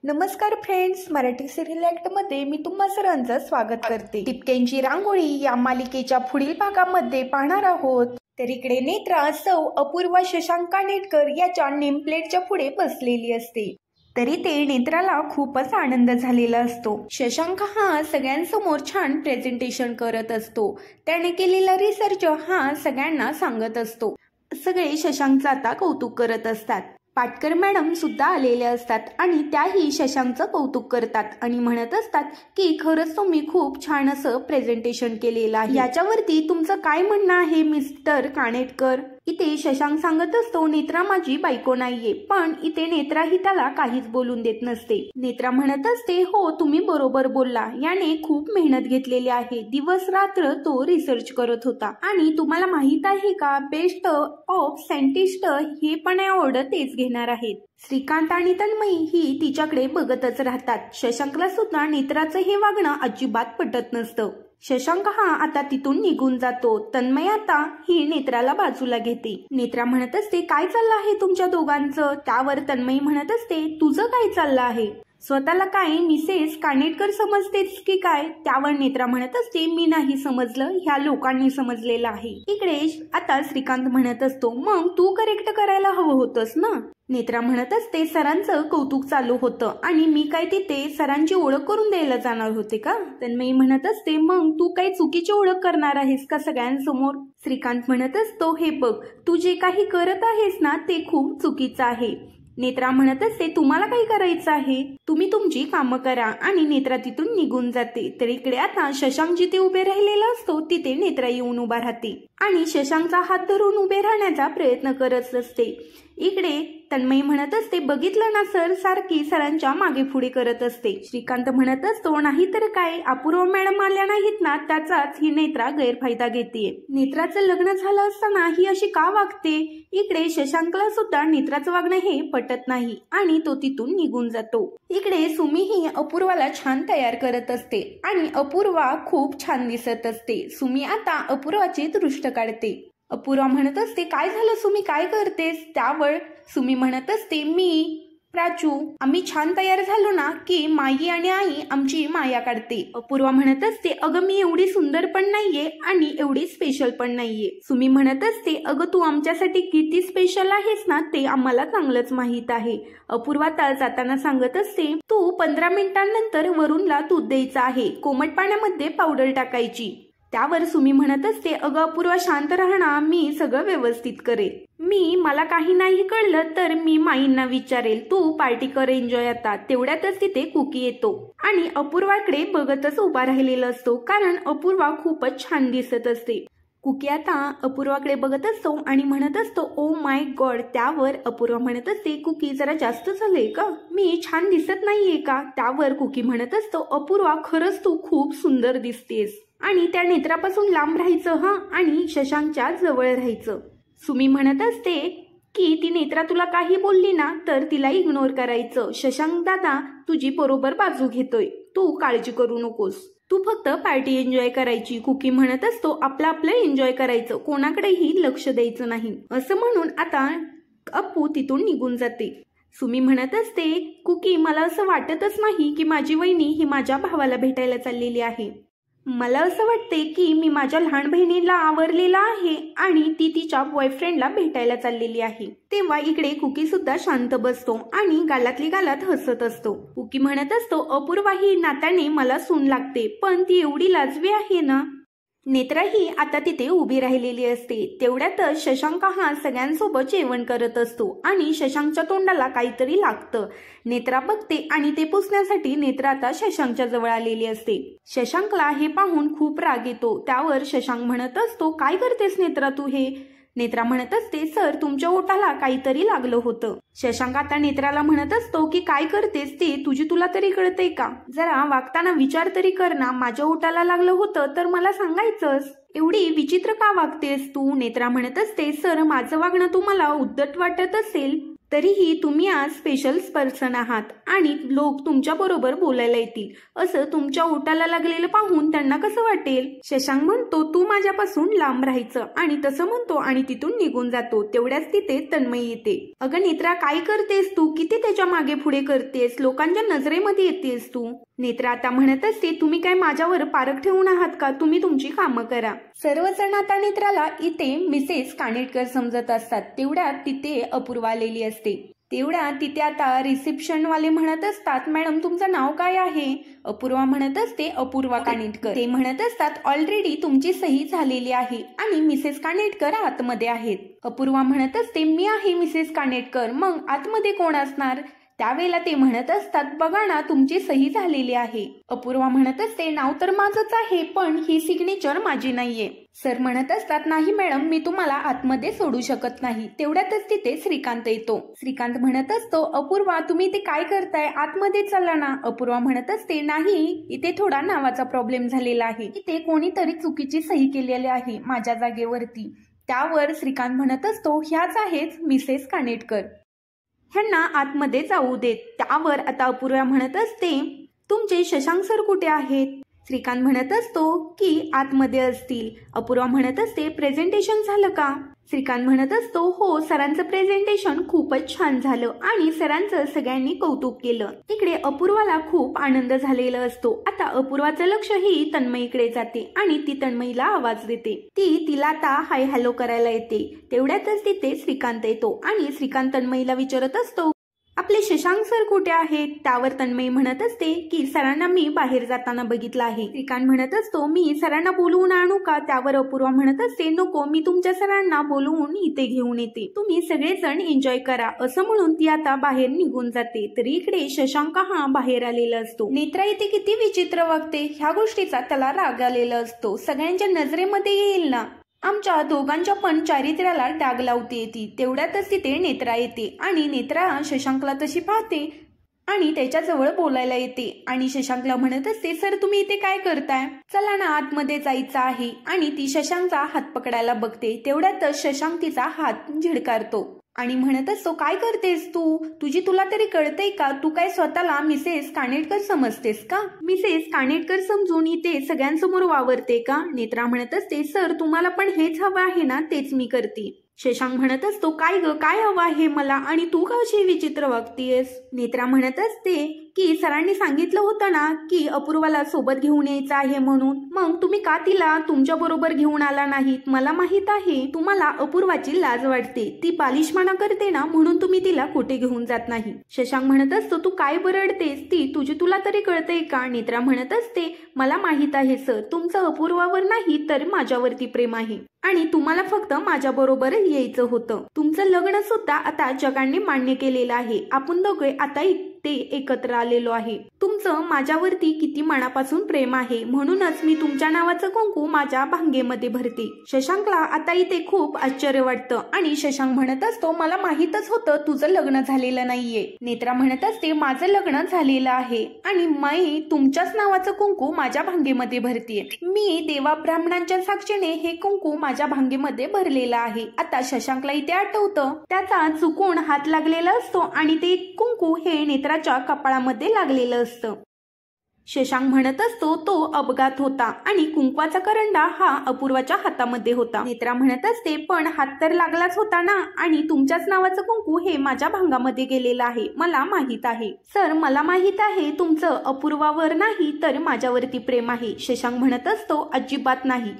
नमस्कार friends, Marathi serial ॲक्टमध्ये मी तुम्हा सर्वांचं स्वागत करते। टिपक्यांची रांगोळी या मालिकेच्या पुढील भागामध्ये पाहणार आहोत। तर इकडे नेत्रा सौ अपूर्वा शशांक कानेटकर याच्या नेमप्लेटच्या पुढे बसलेली असते। तरी ते नेत्राला खूपच आनंद झालेला असतो। शशांक हा सगळ्यांसमोर छान प्रेझेंटेशन करत असतो। त्याने केलेला रिसर्च हा सगळ्यांना सांगत असतो। सगळे शशांकचं आता कौतुक करत असतात। पाटकर मॅडम सुद्धा आलेले असतात आणि त्याही शशांकचं कौतुक करतात आणि म्हणत असतात की खरंच तुम्ही खूप छान असं प्रेझेंटेशन केलेलं आहे। याच्यावरती तुमचं काय म्हणणं आहे मिस्टर कानेटकर? इथे शशांक सांगत असतो, नेत्रा माझी बायको नाहीये, पण इथे नेत्रा ही त्याला काहीच बोलून देत नसते। नेत्रा म्हणत असते, हो तुम्ही बरोबर बोलला, याने खूप मेहनत घेतलेली आहे, दिवस रात्र तो रिसर्च करत होता आणि तुम्हाला माहित आहे का, बेस्ट ऑफ सायंटिस्ट हे पण अवॉर्ड तेच घेणार आहेत। श्रीकांत आणि तन्मयी ही तिच्याकडे बघतच राहतात। शशांकला सुद्धा नेत्राचं हे वागणं अजिबात पटत नसतं। शशांक हा आता तिथून निघून जातो। तन्मय आता ही नेत्राला बाजूला घेते। नेत्रा म्हणत असते, काय चाललं आहे तुमच्या दोघांचं? त्यावर तन्मयी म्हणत असते, तुझं काय चाललं आहे? स्वतःला काय मिसेस कानेटकर समजतेस की काय? त्यावर नेत्रा म्हणत असते, मी नाही समजलं, ह्या लोकांनी समजलेलं आहे। इकडे आता श्रीकांत म्हणत असतो, मग तू करेक्ट करायला हवं होतंस ना? नेत्रा म्हणत असते, सरांचं कौतुक चालू होतं आणि मी काय तिथे सरांची ओळख करून द्यायला जाणार होते का? तन्मयी म्हणत असते, मग तू काही चुकीची ओळख करणार आहेस का सगळ्यांसमोर? श्रीकांत म्हणत असतो, हे बघ, तू जे काही करत आहेस ना ते खूप चुकीचं आहे। नेत्रा म्हणत असते, तुम्हाला काय करायचं आहे? तुम्ही तुमची कामं करा आणि नेत्रा तिथून निघून जाते। तर इकडे आता शशांक जिथे उभे राहिलेला असतो तिथे नेत्रा येऊन उभा राहते आणि शशांकचा हात धरून उभे राहण्याचा प्रयत्न करत असते। इकडे तन्मयी म्हणत असते, बघितलं ना सर, सारखी सरांच्या मागे पुढे करत असते। श्रीकांत म्हणत असतो, नाही तर काय, अपूर्वा मॅडम आल्या नाहीत ना त्याचाच ही नेत्रा गैरफायदा घेतेय। नेत्राचं लग्न झालं असताना ही अशी का वागते? इकडे शशांकला सुद्धा नेत्राचं वागणं हे पटत नाही आणि तो तिथून निघून जातो। इकडे सुमी ही अपूर्वाला छान तयार करत असते आणि अपूर्वा खूप छान दिसत असते। सुमी आता अपूर्वाची दृष्ट काढते। अपूर्वा म्हणत असते, काय झालं सुमी, काय करतेस? त्यावर सुमी म्हणत असते, मी प्राचू आम्ही छान तयार झालो ना की माई आणि आई आमची माया काढते। अपूर्वा म्हणत असते, अगं मी एवढी सुंदर पण नाहीये आणि एवढी स्पेशल पण नाहीये। सुमी म्हणत असते, अगं तू आमच्यासाठी किती स्पेशल आहेस ना ते आम्हाला चांगलंच माहित आहे। अपूर्वा जाताना सांगत असते, तू 15 मिनिटांनंतर वरूनला दूध द्यायचं आहे, कोमट पाण्यामध्ये पावडर टाकायची। त्यावर सुमी म्हणत असते, अगं अपूर्वा शांत राहणार, मी सगळं व्यवस्थित करेल। मला काही नाही कळलं तर मी माईंना विचारेल, तू पार्टी कर, एन्जॉय। आता तेवढ्यातच तिथे कुकी येतो आणि अपूर्वाकडे बघतच उभा राहिलेला असतो, कारण अपूर्वा खूपच छान दिसत असते। कुकी आता अपूर्वाकडे बघत असतो आणि म्हणत असतो, ओ माय गॉड। त्यावर अपूर्वा म्हणत असते, कुकी जरा जास्त झालंय का? मी छान दिसत नाहीये का? त्यावर कुकी म्हणत असतो, अपूर्वा खरंच तू खूप सुंदर दिसतेस आणि त्या नेत्रापासून लांब राहायचं हा आणि शशांकच्या जवळ राहायचं। सुमी म्हणत असते की ती नेत्रा तुला काही बोलली ना तर तिला इग्नोर करायचं। शशांक दादा तुझी बरोबर बाजू घेतोय, तू काळजी करू नकोस, तू फक्त पार्टी एन्जॉय करायची। कुकी म्हणत असतो, आपलं एन्जॉय करायचं, कोणाकडेही लक्ष द्यायचं नाही। असं म्हणून आता अप्पू तिथून निघून जाते। सुमी म्हणत असते, कुकी मला असं वाटतच नाही की माझी वहिनी ही माझ्या भावाला भेटायला चाललेली आहे। मला असं वाटते की मी माझ्या लहान बहिणीला आवरलेला आहे आणि ती तिच्या बॉयफ्रेंडला भेटायला चाललेली आहे। तेव्हा इकडे कुकी सुद्धा शांत बसतो आणि गालातली गालात हसत असतो। कुकी म्हणत असतो, अपूर्वा ही नात्याने मला सून लागते, पण ती एवढी लाजवी आहे ना? नेत्रा ही आता तिथे उभी राहिलेली असते। तेवढ्यातच शशांक हा सगळ्यांसोबत जेवण करत असतो आणि शशांकच्या तोंडाला काहीतरी लागतं। नेत्रा बघते आणि ते पुसण्यासाठी नेत्रा आता शशांकच्या जवळ आलेली असते। शशांकला हे पाहून खूप राग येतो। त्यावर शशांक म्हणत असतो, काय करतेस नेत्रा तू हे? नेत्रा म्हणत असते, सर तुमच्या ओठाला काहीतरी लागलं होतं। शशांक आता नेत्राला म्हणत असतो की काय करतेस ते तुला तरी कळतंय का? जरा वागताना विचार तरी कर ना, माझ्या ओठाला लागलं होतं तर मला सांगायचंस, एवढी विचित्र का वागतेस तू? नेत्रा म्हणत असते, सर माझं वागणं तुम्हाला उद्धट वाटत असेल तरीही तुम्ही आज स्पेशल पर्सन आहात आणि लोक तुमच्या बरोबर बोलायला येतील असं तुमच्या ओठाला लागलेलं पाहून त्यांना कसं वाटेल? शशांक म्हणतो तू माझ्यापासून लांब राहायचं आणि तसं म्हणतो आणि तिथून निघून जातो. तेवढ्याच तिथे तन्मयी येते. अगं नेत्रा काय करतेस तू? किती त्याच्या मागे पुढे करतेस? लोकांच्या नजरेमध्ये येतेस तू. नेत्रा आता म्हणत असते तुम्ही काय माझ्यावर पारख ठेवून आहात का? तुम्ही तुमची कामं करा. सर्वजण आता नेत्राला इथे मिसेस कानेटकर समजत असतात. तेवढ्यात तिथे अपूर्वा आलेली असते. तेवढ्या तिथे आता रिसेप्शन वाले म्हणत असतात मॅडम तुमचं नाव काय आहे? अपूर्वा म्हणत असते अपूर्वा कानेटकर. ते म्हणत असतात ऑलरेडी तुमची सही झालेली आहे आणि मिसेस कानेटकर आतमध्ये आहेत. अपूर्वा म्हणत असते मी आहे मिसेस कानेटकर, मग आतमध्ये कोण असणार? त्यावेळेला ते म्हणत असतात बघा ना तुमची सही झालेली आहे. अपूर्वा म्हणत असते नाव तर माझंच आहे पण ही सिग्नेचर माझी नाहीये. सर म्हणत असतात नाही मॅडम मी तुम्हाला आतमध्ये सोडू शकत नाही. तेवढ्यातच तिथे श्रीकांत येतो. श्रीकांत म्हणत असतो अपूर्वा तुम्ही इथे काय करताय? आतमध्ये चला ना. अपूर्वा म्हणत असते नाही इथे थोडा नावाचा प्रॉब्लेम झालेला आहे. इथे कोणीतरी चुकीची सही केलेली आहे माझ्या जागेवरती. त्यावर श्रीकांत म्हणत असतो ह्याच आहेत मिसेस कानेटकर, ह्यांना आतमध्ये जाऊ देत. त्यावर आता अपूर्वा म्हणत असते तुमचे शशांक सर कुठे आहेत? श्रीकांत म्हणत असतो की आतमध्ये असतील. अपूर्वा म्हणत असते प्रेझेंटेशन झालं का? श्रीकांत म्हणत असतो हो सरांचं प्रेझेंटेशन खूपच छान झालं आणि सरांचं सगळ्यांनी कौतुक केलं. इकडे अपूर्वाला खूप आनंद झालेला असतो. आता अपूर्वाचं लक्ष ही तन्मयीकडे जाते आणि ती तन्मयीला आवाज देते. ती तिला आता हाय हॅलो करायला येते. तेवढ्यातच तिथे श्रीकांत येतो आणि श्रीकांत तन्मयीला विचारत असतो आपले शशांक सर कुठे आहेत? त्यावर तन्मयी म्हणत असते की सरांना मी बाहेर जाताना बघितलं आहे. श्रीकांत म्हणत असतो मी सरांना बोलवून आणू का? त्यावर अपूर्वा म्हणत असते नको मी तुमच्या सरांना बोलवून इथे घेऊन येते, तुम्ही सगळेजण एन्जॉय करा. असं म्हणून ती आता बाहेर निघून जाते. तरी इकडे शशांक हा बाहेर आलेला असतो. नेत्रा इथे किती विचित्र वागते ह्या गोष्टीचा त्याला राग आलेला असतो. सगळ्यांच्या नजरेमध्ये येईल ना, आमच्या दोघांच्या पण चारित्र्याला डाग लावते ती. तेवढ्यातच तिथे नेत्रा येते आणि नेत्रा शशांकला तशी पाहते आणि त्याच्याजवळ बोलायला येते आणि शशांकला म्हणत असते सर तुम्ही इथे काय करताय? चला ना आतमध्ये जायचं आहे. आणि ती शशांकचा हात पकडायला बघते. तेवढ्यातच शशांक तिचा हात झिडकारतो आणि म्हणत असतो काय करतेस तू? तुला तरी कळतंय का? तू काय स्वतःला मिसेस कानेटकर समजतेस का? मिसेस कानेटकर समजून इथे सगळ्यांसमोर वावरते का? नेत्रा म्हणत असते सर तुम्हाला पण हेच हवं आहे ना, तेच मी करते. शशांक म्हणत असतो काय ग काय हवं आहे मला आणि तू का अशी विचित्र वागतीयस? नेत्रा म्हणत असते की सरांनी सांगितलं होतं ना की अपूर्वाला सोबत घेऊन यायचं आहे म्हणून, मग तुम्ही का तिला तुमच्या बरोबर घेऊन आला नाहीत? मला माहित आहे तुम्हाला अपूर्वाची लाज वाटते, ती बालिशपणा करते ना म्हणून तुम्ही तिला कुठे घेऊन जात नाही. शशांक म्हणत असतो तू काय बरडतेस? ती तुला तरी कळतंय का? नेत्रा म्हणत असते मला माहित आहे सर तुमचं अपूर्वावर नाही तर माझ्यावरती प्रेम आहे आणि तुम्हाला फक्त माझ्या बरोबर यायचं होतं. तुमचं लग्न सुद्धा आता जगाने मान्य केलेलं आहे. आपण दोघे आता ते एकत्र आलेलो आहे. तुमचं माझ्यावरती किती मनापासून प्रेम आहे म्हणूनच मी तुमच्या नावाचं कुंकू माझ्या भांगेमध्ये भरते. शशांकला आता इथे खूप आश्चर्य वाटतं आणि शशांक म्हणत असतो मला माहीतच होतं तुझं लग्न झालेलं नाहीये. नेत्रा म्हणत असते माझं लग्न झालेलं आहे आणि मी तुमच्याच नावाचं कुंकू माझ्या भांगेमध्ये भरतीये. मी देवा ब्राह्मणांच्या साक्षीने हे कुंकू माझ्या भांगेमध्ये भरलेलं आहे. आता शशांकला इथे आठवतं त्याचा चुकून हात लागलेला असतो आणि ते कुंकू हे नेत्राच्या कपाळामध्ये लागलेलं असतं. शशांक म्हणत असतो तो अपघात होता आणि कुंकवाचा करंडा हा अपूर्वाच्या हातामध्ये होता. नेत्रा म्हणत असते पण हात तर लागलाच होता ना आणि तुमच्याच नावाचं कुंकू हे माझ्या भांगामध्ये गेलेलं आहे. मला माहित आहे सर, मला माहित आहे तुमचं अपूर्वावर नाही तर माझ्यावरती प्रेम आहे. शशांक म्हणत असतो अजिबात नाही,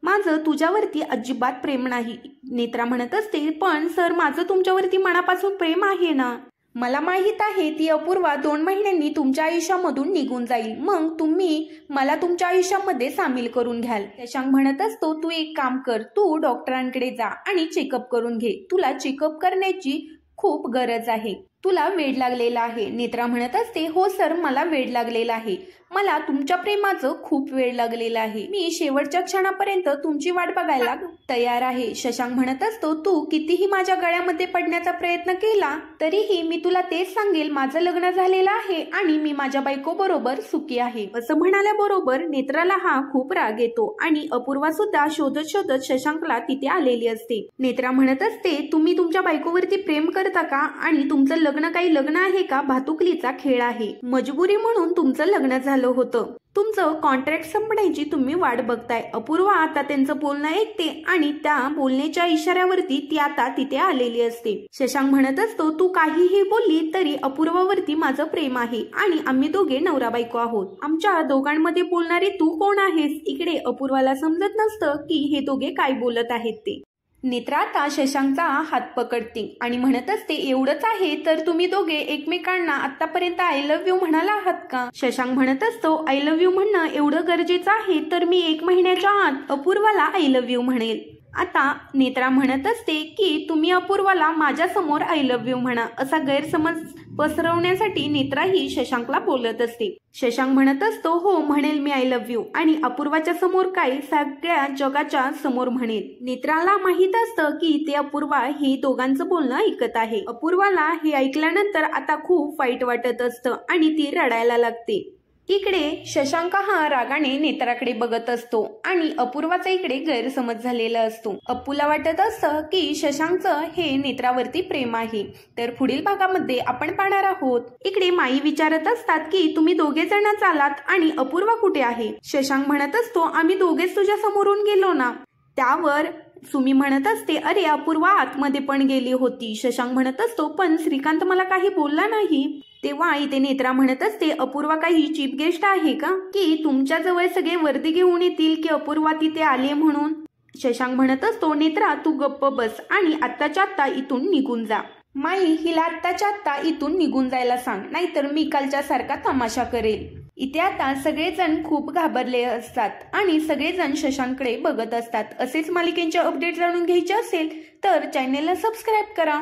माझं तुझ्यावरती अजिबात प्रेम नाही. नेत्रा म्हणत असते पण सर माझं तुमच्यावरती मनापासून प्रेम आहे ना. मला माहित आहे ती अपूर्वा 2 महिन्यांनी तुमच्या आयुष्यामधून निघून जाईल, मग तुम्ही मला तुमच्या आयुष्यामध्ये सामील करून घ्याल. शशांक म्हणत असतो तू एक काम कर, तू डॉक्टरांकडे जा आणि चेकअप करून घे. तुला चेकअप करण्याची खूप गरज आहे, तुला वेड लागलेला आहे. नेत्रा म्हणत असते हो सर मला वेड लागलेला आहे मला तुमच्या प्रेमाचं खूप वेळ लागलेला आहे. मी शेवटच्या क्षणापर्यंत तुमची वाट बघायला तयार आहे. शशांक म्हणत असतो, तू कितीही माझ्या गळ्यामध्ये पडण्याचा प्रयत्न केला तरीही मी तुला तेच सांगेल, माझं लग्न झालेलं आहे आणि मी माझ्या बायको बरोबर सुखी आहे. असं म्हणाल्याबरोबर नेत्राला हा खूप राग येतो आणि अपूर्वा सुद्धा शोधत शोधत शशांकला तिथे आलेली असते. नेत्रा म्हणत असते, तुम्ही तुमच्या बायकोवरती प्रेम करता का आणि तुमचं लग्न काही लग्न आहे का? भातुकलीचा खेळ आहे. मजबुरी म्हणून तुमचं लग्न झालं होतं. तुमचं कॉन्ट्रॅक्ट संपण्याची तुम्ही वाट बघताय. अपूर्वा आता त्यांचं बोलणं ऐकते आणि त्या बोलण्याच्या इशाऱ्यावरती ती आता तिथे आलेली असते. शशांक म्हणत असतो, तू काहीही बोलली तरी अपूर्वावरती माझं प्रेम आहे आणि आम्ही दोघे नवरा बायको आहोत. आमच्या दोघांमध्ये बोलणारी तू कोण आहेस? इकडे अपूर्वाला समजत नसतं की हे दोघे काय बोलत आहेत ते. नेत्रा आता शशांकचा हात पकडते आणि म्हणत असते, एवढंच आहे तर तुम्ही दोघे एकमेकांना आतापर्यंत आय लव्ह यू म्हणाला आहात का? शशांक म्हणत असतो, आय लव्ह यू म्हणणं एवढं गरजेचं आहे तर मी 1 महिन्याच्या आत अपूर्वाला आय लव्ह यू म्हणेल. आता नेत्रा म्हणत असते की तुम्ही अपूर्वाला माझ्या समोर आय लव्ह यू म्हणा. असा गैरसमज पसरवण्यासाठी नेत्रा ही शशांकला बोलत असते. शशांक म्हणत असतो, हो म्हणेल मी आय लव्ह यू आणि अपूर्वाच्या समोर काय सगळ्या जगाच्या समोर म्हणेल. नेत्राला माहित असतं की ते अपूर्वा हे दोघांचं बोलणं ऐकत आहे. अपूर्वाला हे ऐकल्यानंतर आता खूप वाईट वाटत असतं आणि ती रडायला लागते. इकडे शशांक हा रागाने नेत्राकडे बघत असतो आणि अपूर्वाचा इकडे गैरसमज झालेला असतो. अप्पूला वाटत असतं की शशांकचं हे नेत्रावरती प्रेम आहे. तर पुढील भागामध्ये आपण पाहणार आहोत. इकडे माई विचारत असतात की तुम्ही दोघे जण चालात आणि अपूर्वा कुठे आहे? शशांक म्हणत असतो, आम्ही दोघेच तुझ्या समोरून गेलो ना. त्यावर सुमी म्हणत असते, अरे अपूर्वा आतमध्ये पण गेली होती. शशांक म्हणत असतो, पण श्रीकांत मला काही बोलला नाही. तेव्हा इथे नेत्रा म्हणत असते, अपूर्वा काही चीप गेस्ट आहे का की तुमच्या जवळ सगळे वर्दी घेऊन येतील की अपूर्वा तिथे आले म्हणून? शशांक म्हणत असतो, नेत्रा तू गप्प बस आणि आत्ताच्या आत्ता इथून निघून जा. माई हिला आत्ताच्या आत्ता इथून निघून जायला सांग, नाहीतर मी कालच्या सारखा तमाशा करेल. इथे आता सगळेजण खूप घाबरले असतात आणि सगळेजण शशांककडे बघत असतात. असेच मालिकेचे अपडेट जाणून घ्यायचे असेल तर चॅनेलला सबस्क्राईब करा.